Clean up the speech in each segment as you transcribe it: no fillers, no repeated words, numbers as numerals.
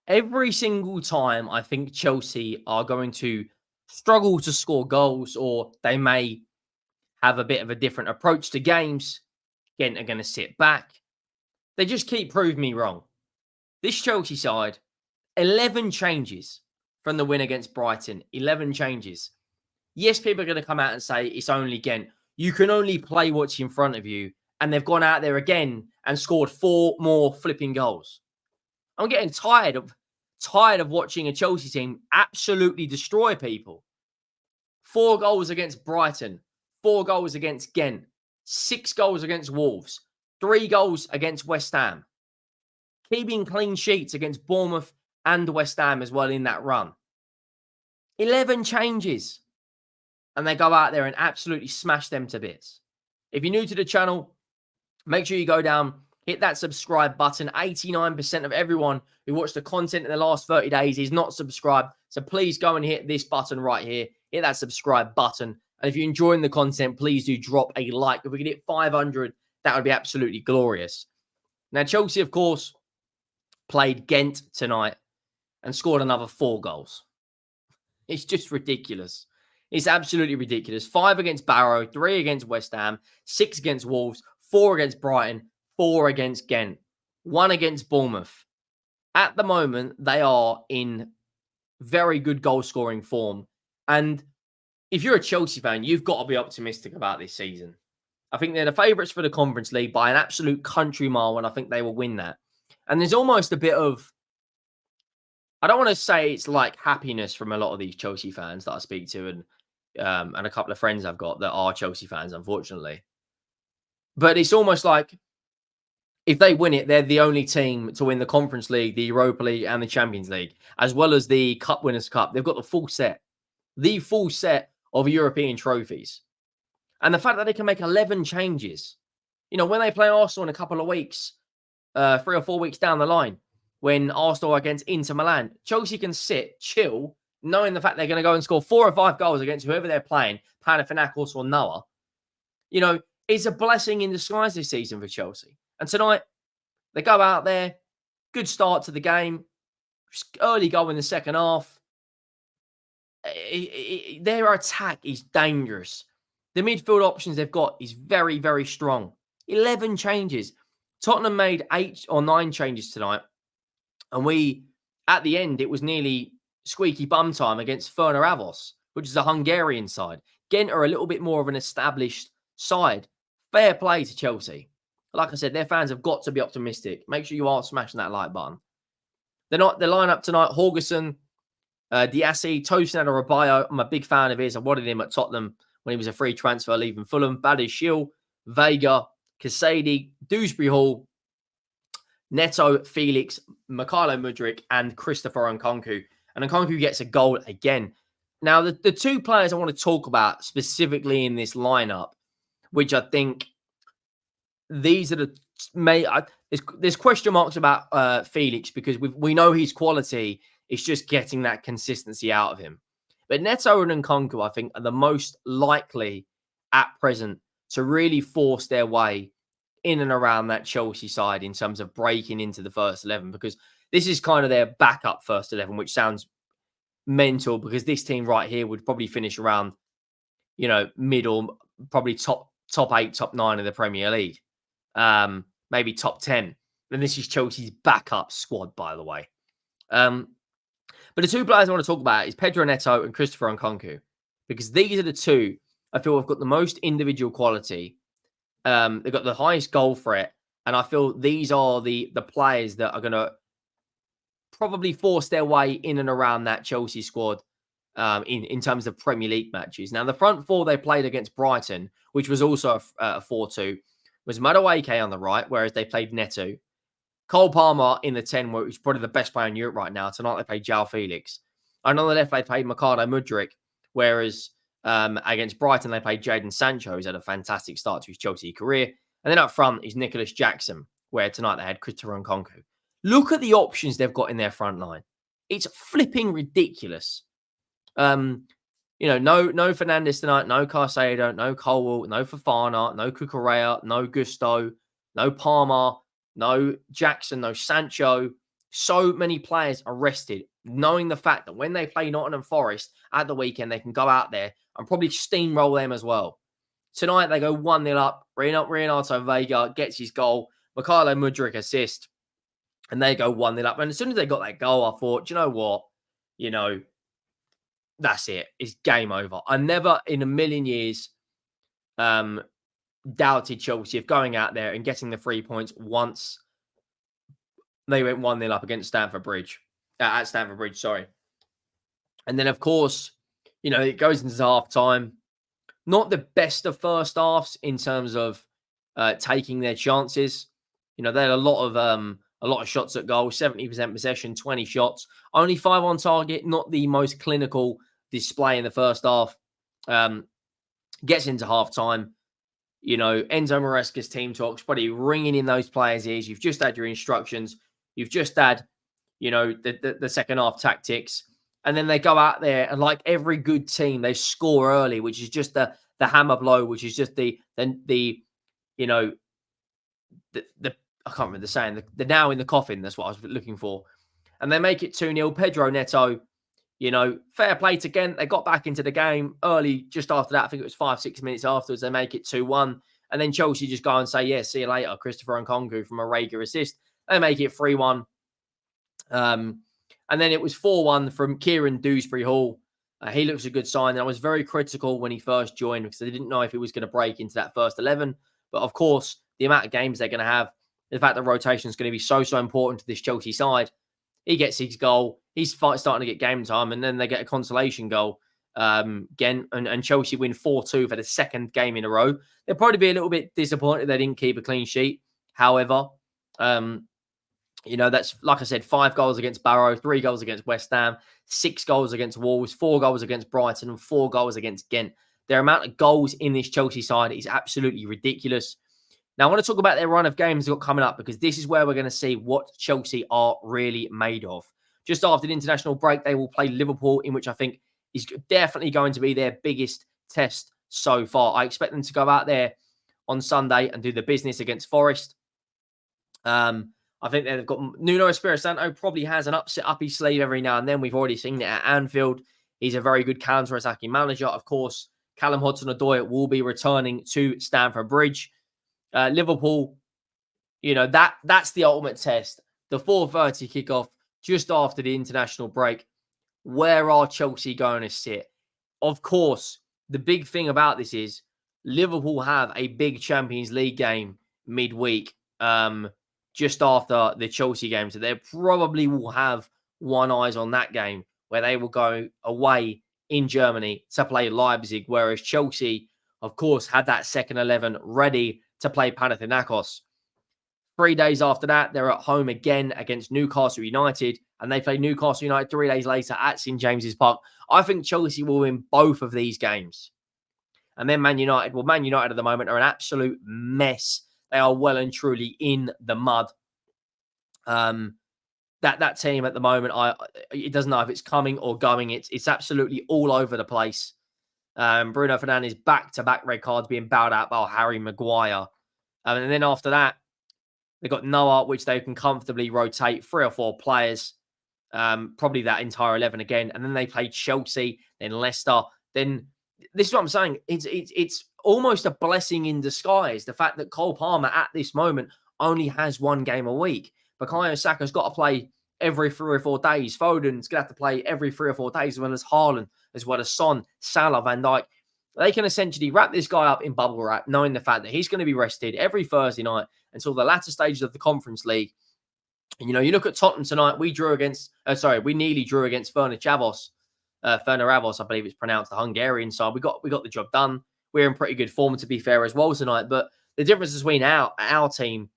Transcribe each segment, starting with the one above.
Every single time I think Chelsea are going to struggle to score goals or they may have a bit of a different approach to games, Gent are going to sit back. They just keep proving me wrong. This Chelsea side, 11 changes from the win against Brighton. 11 changes. Yes, people are going to come out and say it's only Gent. You can only play what's in front of you. And they've gone out there again and scored 4 more flipping goals. I'm getting tired of watching a Chelsea team absolutely destroy people. 4 goals against Brighton, 4 goals against Gent, 6 goals against Wolves, 3 goals against West Ham. Keeping clean sheets against Bournemouth and West Ham as well in that run. 11 changes. And they go out there and absolutely smash them to bits. If you're new to the channel, make sure you go down, hit that subscribe button. 89% of everyone who watched the content in the last 30 days is not subscribed. So please go and hit this button right here. Hit that subscribe button. And if you're enjoying the content, please do drop a like. If we can hit 500, that would be absolutely glorious. Now, Chelsea, of course, played Gent tonight and scored another 4 goals. It's just ridiculous. It's absolutely ridiculous. 5 against Barrow, 3 against West Ham, 6 against Wolves, 4 against Brighton, 4 against Gent, 1 against Bournemouth. At the moment, they are in very good goal-scoring form. And if you're a Chelsea fan, you've got to be optimistic about this season. I think they're the favourites for the Conference League by an absolute country mile, and I think they will win that. And there's almost a bit of, I don't want to say it's like happiness from a lot of these Chelsea fans that I speak to and a couple of friends I've got that are Chelsea fans, unfortunately. But it's almost like if they win it, they're the only team to win the Conference League, the Europa League, and the Champions League, as well as the Cup Winners' Cup. They've got the full set of European trophies. And the fact that they can make 11 changes, when they play Arsenal in a couple of weeks, 3 or 4 weeks down the line, when Arsenal are against Inter Milan, Chelsea can sit, chill, knowing the fact they're going to go and score 4 or 5 goals against whoever they're playing, Panathinaikos or Noah. It's a blessing in disguise this season for Chelsea. And tonight, they go out there, good start to the game, early goal in the second half. Their attack is dangerous. The midfield options they've got is very, very strong. 11 changes. Tottenham made 8 or 9 changes tonight. And at the end, it was nearly squeaky bum time against Fenerbahce, which is a Hungarian side. Gent are a little bit more of an established side. Fair play to Chelsea. Like I said, their fans have got to be optimistic. Make sure you are smashing that like button. The lineup tonight, Horgerson, Diassi, Tosin Adebayo. I'm a big fan of his. I wanted him at Tottenham when he was a free transfer leaving Fulham. Badiashile, Vega, Casady, Dewsbury Hall, Neto, Felix, Mikhailo Mudryk, and Christopher Nkunku. And Nkunku gets a goal again. Now, the 2 players I want to talk about specifically in this lineup, which I think these are there's question marks about Felix because we know his quality. It's just getting that consistency out of him. But Neto and Nkunku, I think, are the most likely at present to really force their way in and around that Chelsea side in terms of breaking into the first 11, because this is kind of their backup first 11, which sounds mental because this team right here would probably finish around, middle, probably top 8, top 9 of the Premier League, maybe top 10. And this is Chelsea's backup squad, by the way. But the 2 players I want to talk about is Pedro Neto and Christopher Nkunku, because these are the 2 I feel have got the most individual quality. They've got the highest goal threat, and I feel these are the players that are going to probably force their way in and around that Chelsea squad in terms of Premier League matches. Now, the front 4 they played against Brighton, which was also a 4-2, was Madueke on the right, whereas they played Neto. Cole Palmer in the 10, who's probably the best player in Europe right now. Tonight they played João Felix. And on the left, they played Mikhailo Mudryk, whereas against Brighton, they played Jadon Sancho, who's had a fantastic start to his Chelsea career. And then up front is Nicholas Jackson, where tonight they had Christopher Nkunku. Look at the options they've got in their front line. It's flipping ridiculous. No Fernandes tonight, no Caicedo, no Colwill, no Fofana, no Cucurella, no Gusto, no Palmer, no Jackson, no Sancho. So many players are rested, knowing the fact that when they play Nottingham Forest at the weekend, they can go out there and probably steamroll them as well. Tonight, they go 1-0 up. Renato Vega gets his goal. Mikhailo Mudryk assist. And they go 1-0 up. And as soon as they got that goal, I thought, you know what? You know, that's it. It's game over. I never in a million years doubted Chelsea of going out there and getting the 3 points once they went 1-0 up against Stamford Bridge. At Stamford Bridge, sorry. And then, of course, it goes into half time. Not the best of first halves in terms of taking their chances. They had a lot of shots at goal, 70% possession, 20 shots, only 5 on target. Not the most clinical display in the first half. Gets into half time. Enzo Maresca's team talks, probably ringing in those players' ears. You've just had your instructions. You've just had, the second half tactics. And then they go out there and, like every good team, they score early, which is just the hammer blow, which is just the I can't remember the saying, the nail in the coffin. That's what I was looking for. And they make it 2-0. Pedro Neto, fair play to Gent. They got back into the game early, just after that. I think it was 5-6 minutes afterwards. They make it 2-1. And then Chelsea just go and say, yeah, see you later. Christopher Nkunku from a Rager assist. They make it 3-1. And then it was 4-1 from Kieran Dewsbury Hall. He looks a good sign. I was very critical when he first joined because I didn't know if he was going to break into that first 11. But of course, the amount of games they're going to have, the fact that rotation is going to be so important to this Chelsea side. He gets his goal. He's starting to get game time, and then they get a consolation goal. Again, and Chelsea win 4-2 for the second game in a row. They'll probably be a little bit disappointed they didn't keep a clean sheet. However, that's, like I said, 5 goals against Barrow, 3 goals against West Ham, 6 goals against Wolves, 4 goals against Brighton, and 4 goals against Gent. Their amount of goals in this Chelsea side is absolutely ridiculous. Now, I want to talk about their run of games they've got coming up because this is where we're going to see what Chelsea are really made of. Just after the international break, they will play Liverpool, in which I think is definitely going to be their biggest test so far. I expect them to go out there on Sunday and do the business against Forest. I think they've got Nuno Espirito Santo probably has an upset up his sleeve every now and then. We've already seen it at Anfield. He's a very good counter-attacking manager. Of course, Callum Hudson-Odoi will be returning to Stamford Bridge. Liverpool, that's the ultimate test. The 4:30 kickoff just after the international break. Where are Chelsea going to sit? Of course, the big thing about this is Liverpool have a big Champions League game midweek, just after the Chelsea game. So they probably will have one eyes on that game where they will go away in Germany to play Leipzig, whereas Chelsea, of course, had that second 11 ready to play Panathinaikos. 3 days after that, they're at home again against Newcastle United, and they play Newcastle United 3 days later at St James's Park. I think Chelsea will win both of these games. And then Man United at the moment are an absolute mess. They are well and truly in the mud. That team at the moment, it doesn't know if it's coming or going. It's absolutely all over the place. Bruno Fernandes back-to-back red cards being bowed out by Harry Maguire. And then after that, they've got Noah, which they can comfortably rotate 3 or 4 players. Probably that entire 11 again. And then they play Chelsea, then Leicester. Then this is what I'm saying. It's almost a blessing in disguise. The fact that Cole Palmer at this moment only has 1 game a week. Bukayo Saka's got to play every 3 or 4 days. Foden's going to have to play every 3 or 4 days, as well as Haaland, as well as Son, Salah, Van Dijk. They can essentially wrap this guy up in bubble wrap, knowing the fact that he's going to be rested every Thursday night until the latter stages of the Conference League. And, you look at Tottenham tonight. We nearly drew against Fenerbahce. Fenerbahce, I believe it's pronounced, the Hungarian side. We got the job done. We're in pretty good form, to be fair, as well tonight. But the difference between our team,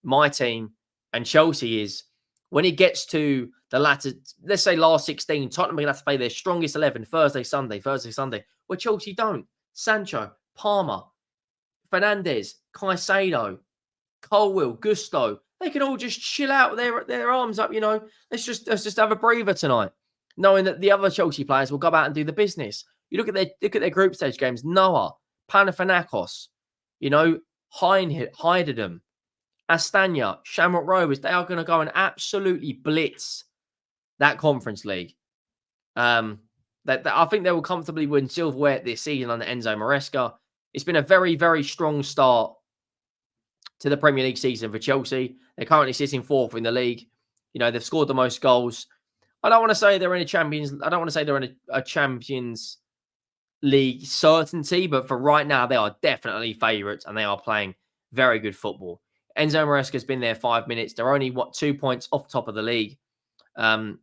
my team, and Chelsea is when it gets to the latter, let's say last 16, Tottenham are going to have to play their strongest 11 Thursday, Sunday, where Chelsea don't. Sancho, Palmer, Fernandes, Caicedo, Colwill, Gusto, they can all just chill out with their arms up, Let's just have a breather tonight, knowing that the other Chelsea players will go out and do the business. You look at their group stage games, Noah, Panathinaikos, Heidenheim, Astana, Shamrock Rovers, they are going to go and absolutely blitz that Conference League. I think they will comfortably win silverware this season under Enzo Maresca. It's been a very, very strong start to the Premier League season for Chelsea. They're currently sitting fourth in the league. You know, they've scored the most goals. I don't want to say they're in a Champions. I don't want to say they're in a Champions League certainty, but for right now, they are definitely favourites and they are playing very good football. Enzo Maresca's been there 5 minutes. They're only 2 points off top of the league. And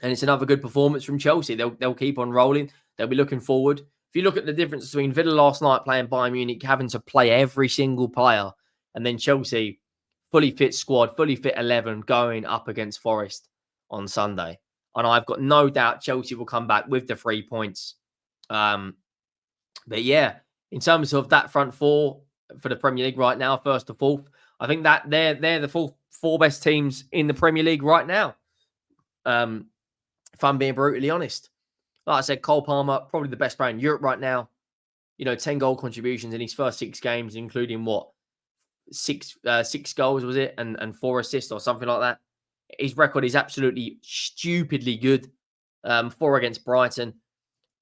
it's another good performance from Chelsea. They'll keep on rolling. They'll be looking forward. If you look at the difference between Villa last night playing Bayern Munich, having to play every single player, and then Chelsea, fully fit squad, fully fit 11, going up against Forest on Sunday. And I've got no doubt Chelsea will come back with the 3 points. But yeah, in terms of that front four for the Premier League right now, first to fourth, I think that they're the four best teams in the Premier League right now. If I'm being brutally honest. Like I said, Cole Palmer, probably the best player in Europe right now. You know, 10 goal contributions in his first 6 games, including what? Six goals, was it? And 4 assists or something like that. His record is absolutely stupidly good. 4 against Brighton.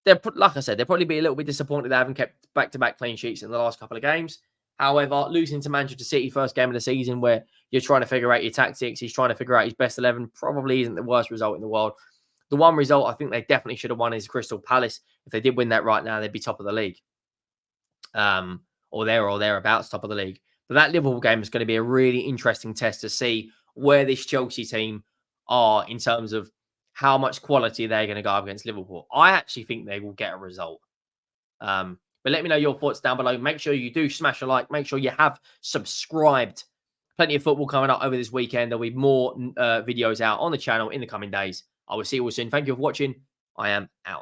Like I said, they'll probably be a little bit disappointed they haven't kept back-to-back clean sheets in the last couple of games. However, losing to Manchester City first game of the season where you're trying to figure out your tactics, he's trying to figure out his best 11, probably isn't the worst result in the world. The one result I think they definitely should have won is Crystal Palace. If they did win that right now, they'd be top of the league. Or thereabouts, top of the league. But that Liverpool game is going to be a really interesting test to see where this Chelsea team are in terms of how much quality they're going to go up against Liverpool. I actually think they will get a result. But let me know your thoughts down below. Make sure you do smash a like. Make sure you have subscribed. Plenty of football coming up over this weekend. There'll be more videos out on the channel in the coming days. I will see you all soon. Thank you for watching. I am out.